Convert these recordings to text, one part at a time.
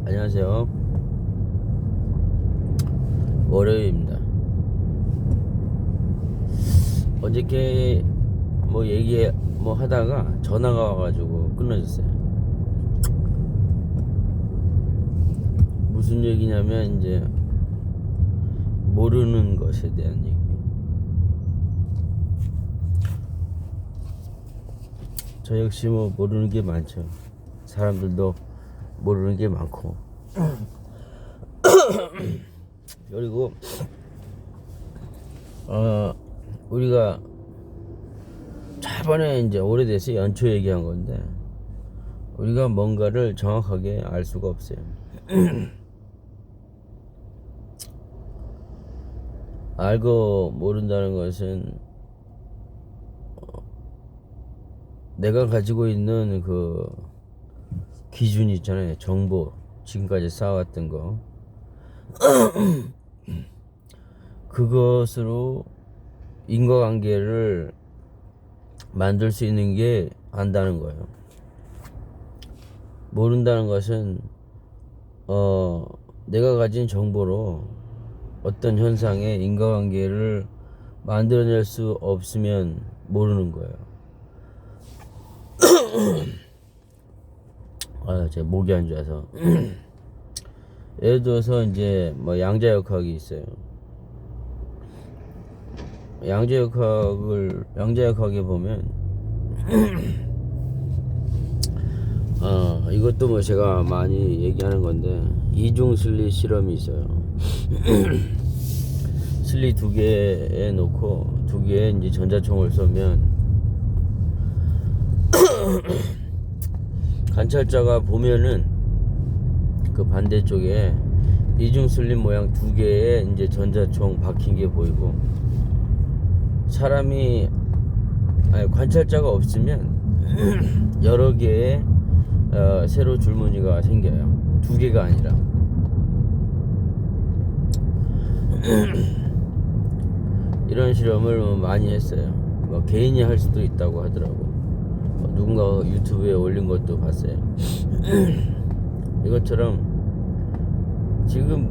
안녕하세요. 월요일입니다. 어저께 하다가 전화가 와가지고 끊어졌어요. 무슨 얘기냐면 이제 모르는 것에 대한 얘기. 저 역시 모르는 게 많죠. 사람들도 모르는 게 많고. 그리고 우리가 저번에 이제 오래돼서 연초 얘기한 건데, 우리가 뭔가를 정확하게 알 수가 없어요. 알고 모른다는 것은 내가 가지고 있는 그 기준 있잖아요. 정보, 지금까지 쌓아왔던 거, 그것으로 인과관계를 만들 수 있는 게 안다는 거예요. 모른다는 것은 내가 가진 정보로 어떤 현상의 인과관계를 만들어낼 수 없으면 모르는 거예요. 제 목이 안 좋아서. 예를 들어서 이제 양자역학이 있어요. 양자역학에 보면 이것도 제가 많이 얘기하는 건데, 이중 슬리 실험이 있어요. 슬리 두 개에 놓고 두 개에 이제 전자총을 쏘면 관찰자가 보면은 그 반대쪽에 이중 슬립 모양 두 개의 이제 전자총 박힌 게 보이고, 관찰자가 없으면 여러 개의 세로 줄무늬가 생겨요. 두 개가 아니라. 이런 실험을 많이 했어요. 개인이 할 수도 있다고 하더라고. 누군가 유튜브에 올린 것도 봤어요. 이것처럼 지금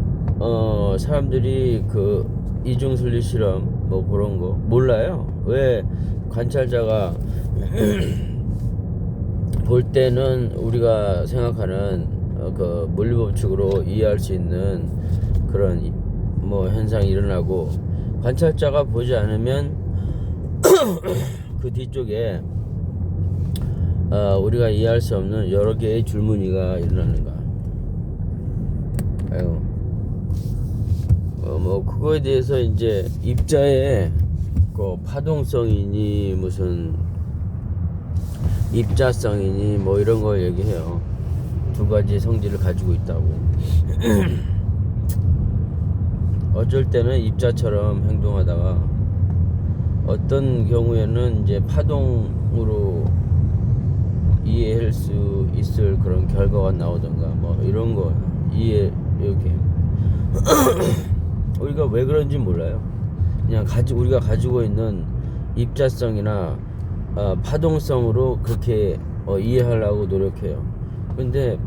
사람들이 그 이중슬립 실험 그런 거 몰라요. 왜 관찰자가 볼 때는 우리가 생각하는 그 물리법칙으로 이해할 수 있는 그런 현상이 일어나고, 관찰자가 보지 않으면 그 뒤쪽에 우리가 이해할 수 없는 여러 개의 줄무늬가 일어나는가. 그거에 대해서 이제 입자의 그 파동성이니 무슨 입자성이니 이런 걸 얘기해요. 두 가지 성질을 가지고 있다고. 어쩔 때는 입자처럼 행동하다가 어떤 경우에는 이제 파동으로 이해할 수 있을 그런 결과가 나오던가 이런 거 이렇게 우리가 왜 그런지 몰라요. 그냥 우리가 가지고 있는 입자성이나 파동성으로 그렇게 이해하려고 노력해요. 근데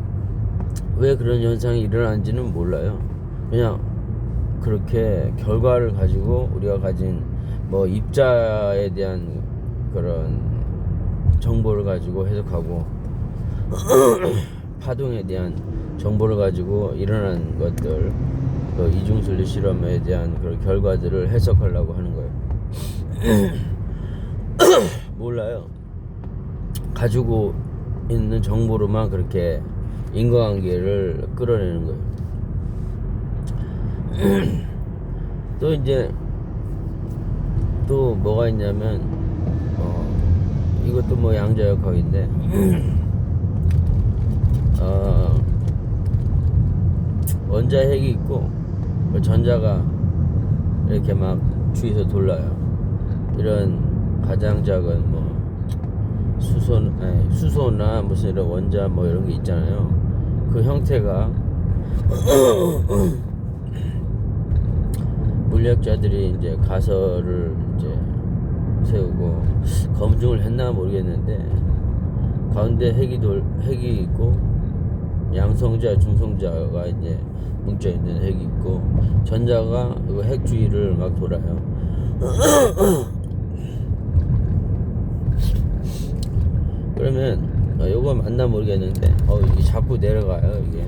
왜 그런 현상이 일어나는지는 몰라요. 그냥 그렇게 결과를 가지고 우리가 가진 입자에 대한 그런 정보를 가지고 해석하고 파동에 대한 정보를 가지고 일어난 것들, 그 이중슬립 실험에 대한 그런 결과들을 해석하려고 하는 거예요. 몰라요. 가지고 있는 정보로만 그렇게 인과관계를 끌어내는 거예요. 또 뭐가 있냐면 이것도 양자역학인데 원자핵이 있고 전자가 이렇게 주위에서 돌아요. 이런 가장 작은 수소나 무슨 이런 원자 이런 게 있잖아요. 그 형태가 물리학자들이 이제 가설을 이제 세우고 검증을 했나 모르겠는데, 가운데 핵이 있고, 양성자, 중성자가 이제 뭉쳐 있는 핵이 있고, 전자가 그 핵 주위를 막 돌아요. 그러면 요거 맞나 모르겠는데, 이게 자꾸 내려가요, 이게.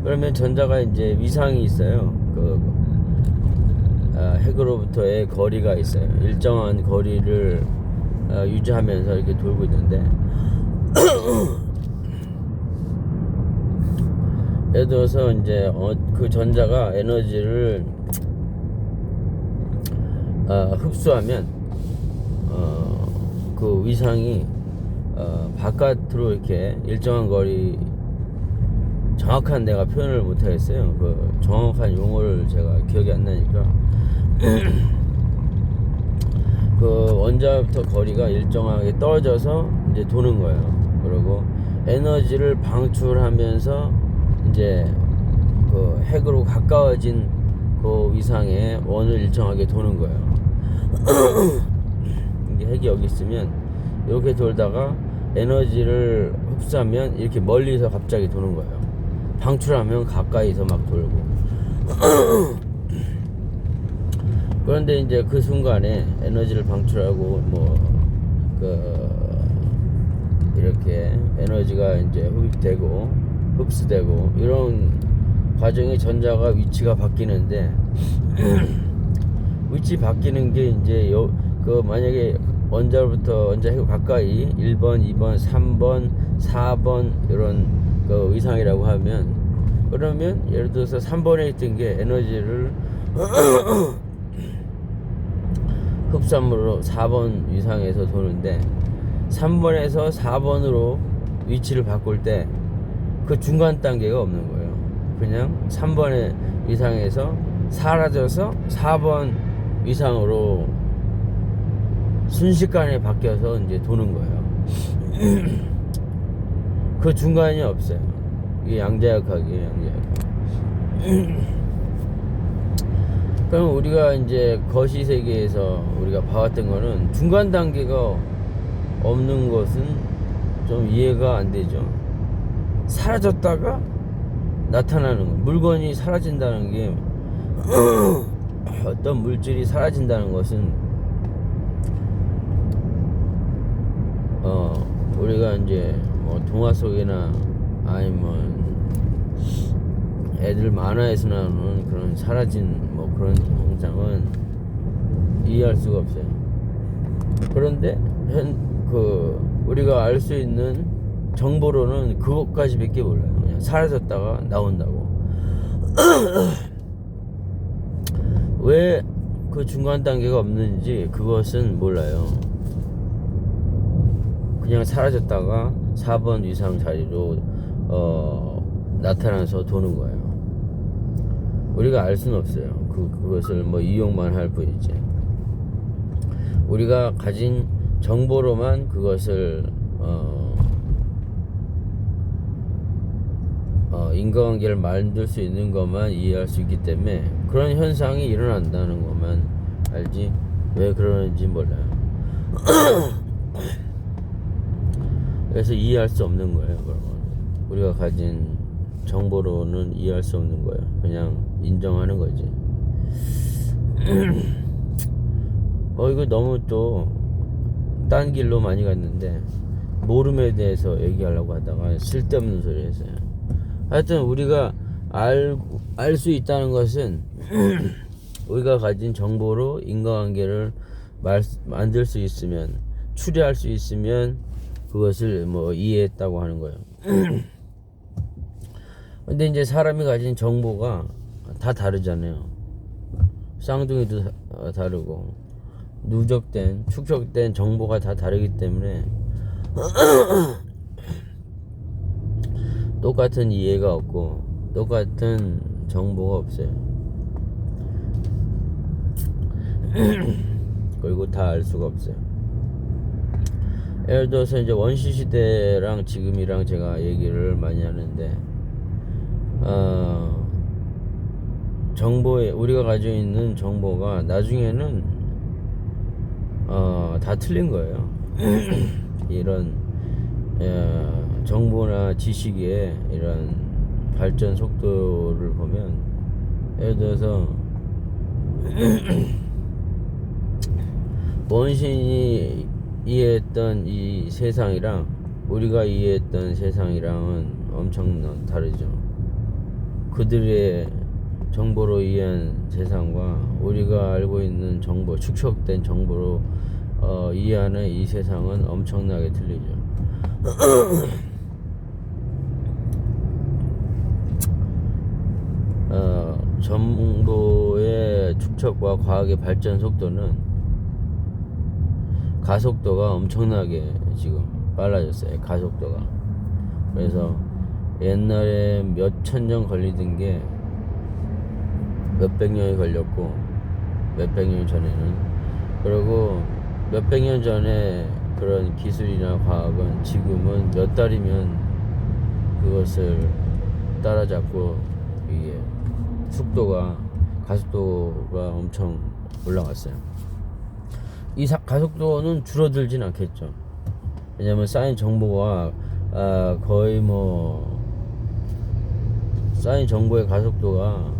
그러면 전자가 이제 위상이 있어요. 핵으로부터의 거리가 있어요. 일정한 거리를 유지하면서 이렇게 돌고 있는데, 예를 들어서 이제 그 전자가 에너지를 흡수하면 그 위상이 바깥으로 이렇게 일정한 거리, 정확한 내가 표현을 못하겠어요. 그 정확한 용어를 제가 기억이 안 나니까 그 원자부터 거리가 일정하게 떨어져서 이제 도는 거예요. 그리고 에너지를 방출하면서 이제 그 핵으로 가까워진 그 위상에 원을 일정하게 도는 거예요. 이게 핵이 여기 있으면 이렇게 돌다가 에너지를 흡수하면 이렇게 멀리서 갑자기 도는 거예요. 방출하면 가까이서 막 돌고. 그런데 이제 그 순간에 에너지를 방출하고 이렇게 에너지가 이제 흡입되고 흡수되고 이런 과정에 전자가 위치가 바뀌는데 위치 바뀌는 게 이제 만약에 원자로부터 핵 가까이 1번, 2번, 3번, 4번 이런 그 위상이라고 하면, 그러면 예를 들어서 3번에 있던 게 에너지를 흡수함으로 4번 위상에서 도는데 3번에서 4번으로 위치를 바꿀 때 그 중간 단계가 없는 거예요. 그냥 3번의 위상에서 사라져서 4번 위상으로 순식간에 바뀌어서 이제 도는 거예요. 그 중간이 없어요. 이게 양자역학이에요, 양자역학. 그럼 우리가 이제 거시 세계에서 우리가 봐왔던 거는 중간 단계가 없는 것은 좀 이해가 안 되죠. 사라졌다가 나타나는 거. 물건이 사라진다는 게 어떤 물질이 사라진다는 것은 우리가 이제 동화 속이나 아니면 애들 만화에서 나오는 그런 사라진 그런 영상은 이해할 수가 없어요. 그런데 우리가 알 수 있는 정보로는 그것까지밖에 몰라요. 그냥 사라졌다가 나온다고. 왜 그 중간 단계가 없는지 그것은 몰라요. 그냥 사라졌다가 4번 위상 자리로 나타나서 도는 거예요. 우리가 알 수는 없어요. 그것을 이용만 할 뿐이지. 우리가 가진 정보로만 그것을 인과관계를 만들 수 있는 것만 이해할 수 있기 때문에 그런 현상이 일어난다는 것만 알지 왜 그러는지 몰라요. 그래서 이해할 수 없는 거예요. 그러면 우리가 가진 정보로는 이해할 수 없는 거예요. 그냥 인정하는 거지. 이거 너무 또 딴 길로 많이 갔는데 모름에 대해서 얘기하려고 하다가 쓸데없는 소리 했어요. 하여튼 우리가 알 수 있다는 것은 우리가 가진 정보로 인과관계를 만들 수 있으면, 추리할 수 있으면 그것을 이해했다고 하는 거예요. 근데 이제 사람이 가진 정보가 다 다르잖아요. 쌍둥이도 다르고 축적된 정보가 다 다르기 때문에 똑같은 이해가 없고 똑같은 정보가 없어요. 그리고 다 알 수가 없어요. 예를 들어서 이제 원시 시대랑 지금이랑 제가 얘기를 많이 하는데 정보에 우리가 가지고 있는 정보가 나중에는 다 틀린 거예요. 이런 정보나 지식의 이런 발전 속도를 보면, 예를 들어서 원신이 이해했던 이 세상이랑 우리가 이해했던 세상이랑은 엄청 다르죠. 그들의 정보로 이해한 세상과 우리가 알고 있는 정보, 축적된 정보로 이해하는 이 세상은 엄청나게 틀리죠. 정보의 축적과 과학의 발전 속도는 가속도가 엄청나게 지금 빨라졌어요. 가속도가. 그래서 옛날에 몇천 년 걸리던 게 몇백 년이 걸렸고, 몇백 년 전에는, 그리고 몇백 년 전에 그런 기술이나 과학은 지금은 몇 달이면 그것을 따라잡고, 이게 가속도가 엄청 올라갔어요. 이 가속도는 줄어들진 않겠죠. 왜냐면 쌓인 정보가 거의 쌓인 정보의 가속도가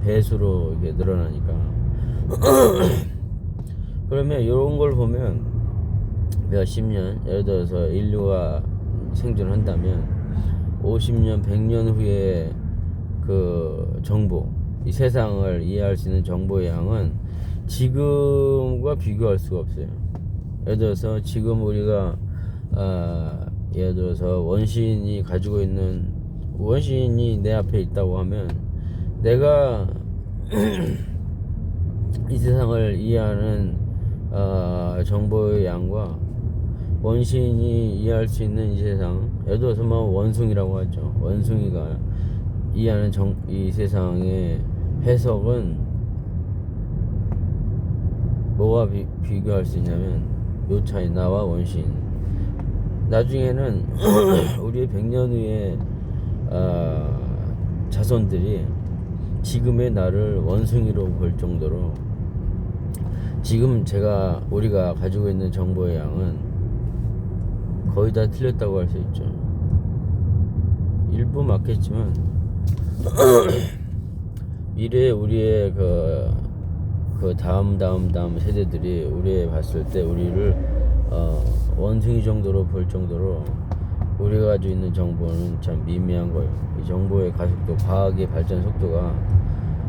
배수로 이게 늘어나니까. 그러면 이런 걸 보면 몇십 년, 예를 들어서 인류가 생존한다면 50년, 100년 후에 그 정보, 이 세상을 이해할 수 있는 정보의 양은 지금과 비교할 수가 없어요. 예를 들어서 지금 우리가 예를 들어서 원시인이 내 앞에 있다고 하면, 내가 이 세상을 이해하는 정보의 양과 원시인이 이해할 수 있는 이 세상, 예를 들어서 원숭이라고 하죠. 원숭이가 이해하는 이 세상의 해석은 뭐와 비교할 수 있냐면, 요 차이, 나와 원시인. 나중에는 우리의 100년 후에 자손들이 지금의 나를 원숭이로 볼 정도로, 지금 우리가 가지고 있는 정보의 양은 거의 다 틀렸다고 할 수 있죠. 일부 맞겠지만 미래에 우리의 그 다음 세대들이 우리 봤을 때 우리를 원숭이 정도로 볼 정도로 우리가 가지고 있는 정보는 참 미미한 거예요. 이 정보의 가속도, 과학의 발전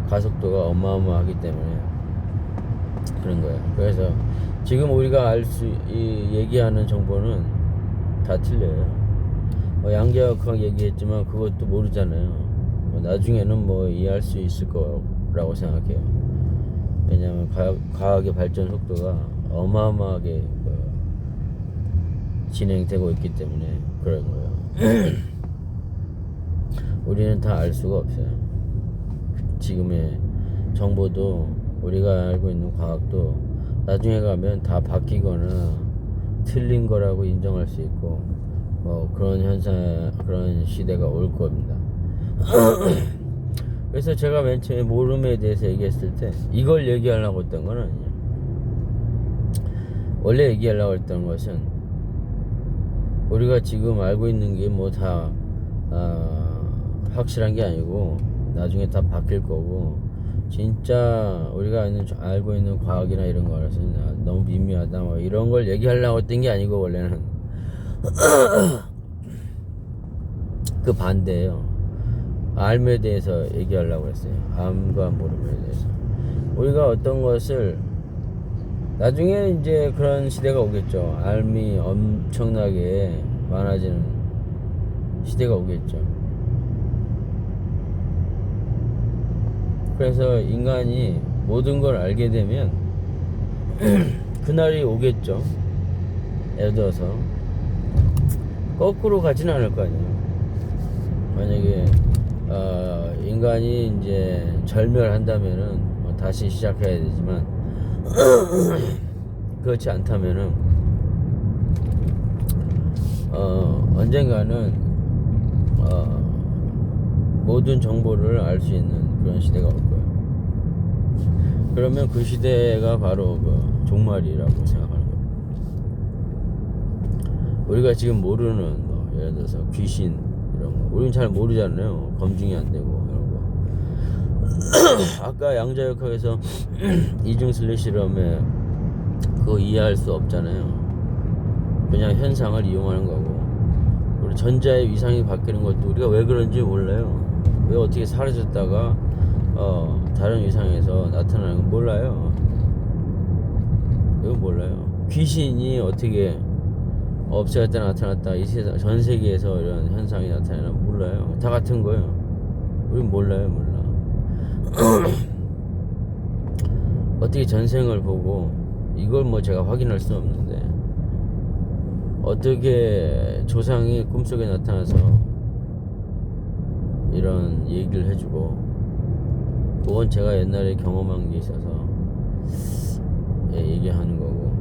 가속도가 어마어마하기 때문에 그런 거예요. 그래서 지금 우리가 얘기하는 정보는 다 틀려요. 양자역학 얘기했지만 그것도 모르잖아요. 나중에는 이해할 수 있을 거라고 생각해요. 왜냐하면 과학의 발전 속도가 어마어마하게 진행되고 있기 때문에 그런 거예요. 우리는 다 알 수가 없어요. 지금의 정보도, 우리가 알고 있는 과학도 나중에 가면 다 바뀌거나 틀린 거라고 인정할 수 있고, 그런 시대가 올 겁니다. 그래서 제가 맨 처음에 모름에 대해서 얘기했을 때 이걸 얘기하려고 했던 건 아니에요. 원래 얘기하려고 했던 것은, 우리가 지금 알고 있는 게 다 확실한 게 아니고 나중에 다 바뀔 거고, 진짜 우리가 알고 있는 과학이나 이런 거라서는 너무 미미하다 이런 걸 얘기하려고 했던 게 아니고, 원래는 그 반대예요. 암에 대해서 얘기하려고 했어요. 암과 모름에 대해서. 우리가 어떤 것을, 나중에 이제 그런 시대가 오겠죠. 암이 엄청나게 많아지는 시대가 오겠죠. 그래서 인간이 모든 걸 알게 되면 그날이 오겠죠. 예를 들어서 거꾸로 가지는 않을 거 아니에요. 만약에 인간이 이제 절멸한다면은 다시 시작해야 되지만, 그렇지 않다면은 언젠가는 모든 정보를 알 수 있는 그런 시대가 올 거예요. 그러면 그 시대가 바로 종말이라고 생각하는 겁니다. 우리가 지금 모르는 뭐 예를 들어서 귀신 이런 거 우리는 잘 모르잖아요. 검증이 안 되고 이런 거. 아까 양자역학에서 이중 슬릿 실험에 그거 이해할 수 없잖아요. 그냥 현상을 이용하는 거고, 우리 전자의 위상이 바뀌는 것도 우리가 왜 그런지 몰라요. 왜 어떻게 사라졌다가 다른 위상에서 나타나는 건 몰라요. 이건 몰라요. 귀신이 어떻게 없어졌다 나타났다 이 세상 전 세계에서 이런 현상이 나타나나 몰라요. 다 같은 거예요. 우린 몰라요. 몰라. 어떻게 전생을 보고 이걸 뭐 제가 확인할 수 없는데 어떻게 조상이 꿈속에 나타나서 이런 얘기를 해주고, 그건 제가 옛날에 경험한 게 있어서 얘기하는 거고,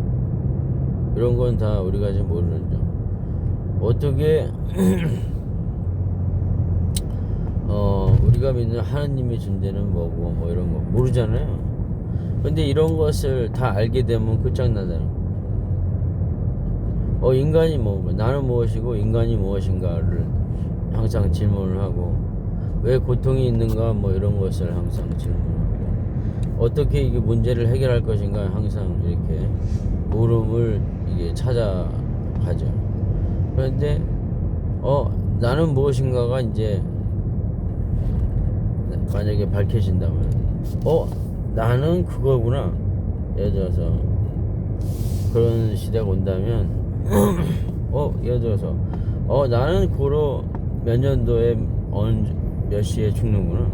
이런 건 다 우리가 지금 모르는 점. 어떻게 우리가 믿는 하나님의 존재는 뭐고 뭐 이런 거 모르잖아요. 근데 이런 것을 다 알게 되면 끝장나다는 거. 인간이 뭐, 나는 무엇이고 인간이 무엇인가를 항상 질문을 하고, 왜 고통이 있는가 뭐 이런 것을 항상 질문하고, 어떻게 이게 문제를 해결할 것인가 항상 이렇게 물음을 이게 찾아가죠. 그런데 나는 무엇인가가 이제 만약에 밝혀진다면 나는 그거구나, 예를 들어서 그런 시대가 온다면 예를 들어서 나는 고로 몇 년도에 몇 시에 죽는구나,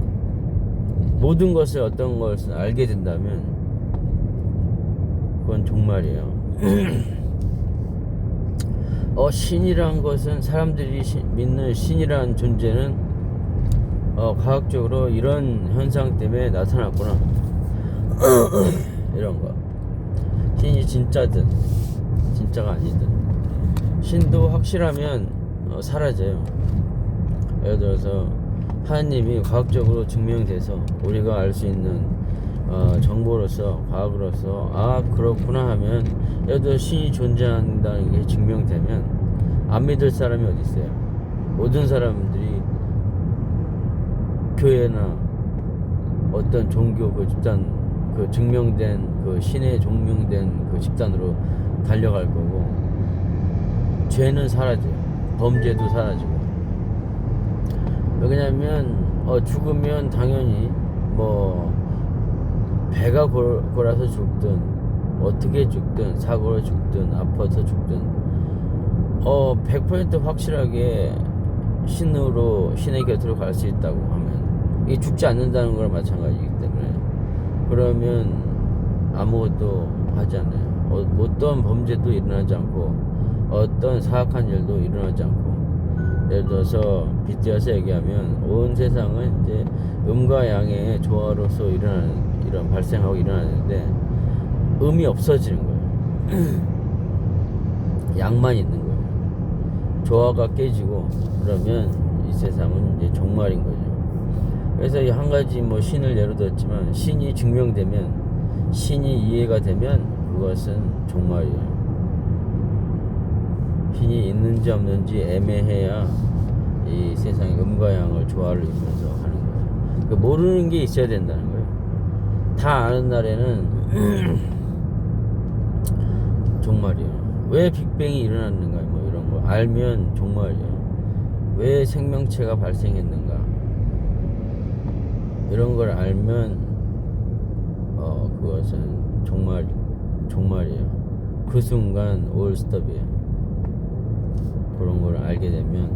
모든 것을 어떤 것을 알게 된다면 그건 종말이에요. 신이란 것은, 사람들이 믿는 신이란 존재는 과학적으로 이런 현상 때문에 나타났구나. 이런 거. 신이 진짜든 진짜가 아니든, 신도 확실하면 사라져요. 예를 들어서 하나님이 과학적으로 증명돼서 우리가 알 수 있는 정보로서, 과학으로서 그렇구나 하면, 예를 들어 신이 존재한다는 게 증명되면 안 믿을 사람이 어디 있어요? 모든 사람들이 교회나 어떤 종교 그 집단, 그 증명된 그 신에 증명된 그 집단으로 달려갈 거고, 죄는 사라져요. 범죄도 사라지고. 왜냐면 죽으면 당연히 뭐 배가 골아서 죽든 어떻게 죽든 사고로 죽든 아파서 죽든 100% 확실하게 신의 곁으로 갈 수 있다고 하면 이게 죽지 않는다는 거랑 마찬가지이기 때문에, 그러면 아무것도 하지 않아요. 어떤 범죄도 일어나지 않고 어떤 사악한 일도 일어나지 않고, 예를 들어서 빗대어서 얘기하면 온 세상은 이제 음과 양의 조화로서 이런 발생하고 일어나는데 음이 없어지는 거예요. 양만 있는 거예요. 조화가 깨지고 그러면 이 세상은 이제 종말인 거죠. 그래서 이 한 가지 뭐 신을 예로 들었지만, 신이 증명되면, 신이 이해가 되면 그것은 종말이에요. 신이 있는지 없는지 애매해야 이 세상의 음과 양을 조화를 이루면서 하는 거예요. 그러니까 모르는 게 있어야 된다는 거예요. 다 아는 날에는 종말이에요. 왜 빅뱅이 일어났는가 뭐 이런 거 알면 종말이에요. 왜 생명체가 발생했는가 이런 걸 알면 그것은 종말이에요. 그 순간 올스톱이에요. 그런 걸 알게 되면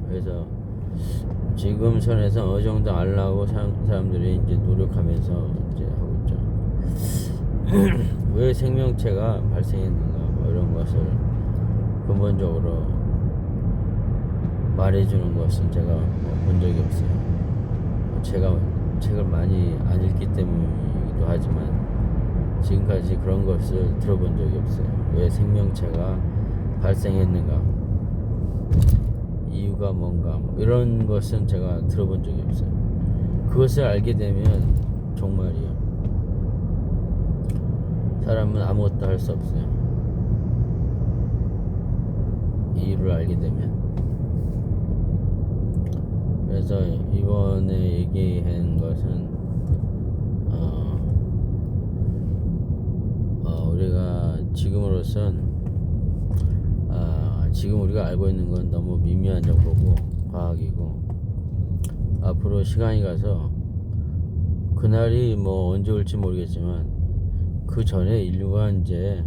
그래서 지금 선에서 어느 정도 알라고 사람들이 이제 노력하면서 이제 하고 있죠. 왜 생명체가 발생했는가 뭐 이런 것을 근본적으로 말해주는 것은 제가 본 적이 없어요. 제가 책을 많이 안 읽기 때문이기도 하지만 지금까지 그런 것을 들어본 적이 없어요. 왜 생명체가 발생했는가, 이유가 뭔가 뭐 이런 것은 제가 들어본 적이 없어요. 그것을 알게 되면 정말이요. 사람은 아무것도 할 수 없어요. 이유를 알게 되면. 그래서 이번에 얘기한 것은 우리가 지금으로선 지금 우리가 알고 있는 건 너무 미미한 정보고 과학이고, 앞으로 시간이 가서 그날이 뭐 언제 올지 모르겠지만 그 전에 인류가 이제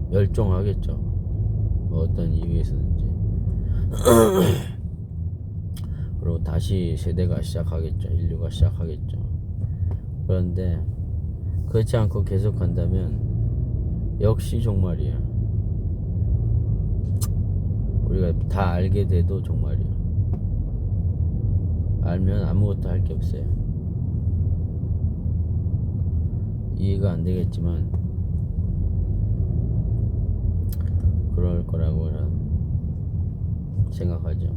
멸종하겠죠. 뭐 어떤 이유에서든지. 그리고 다시 세대가 시작하겠죠. 인류가 시작하겠죠. 그런데 그렇지 않고 계속 간다면 역시 종말이야. 우리가 다 알게 돼도 종말이야. 알면 아무것도 할 게 없어요. 이해가 안 되겠지만 그럴 거라고 생각하죠.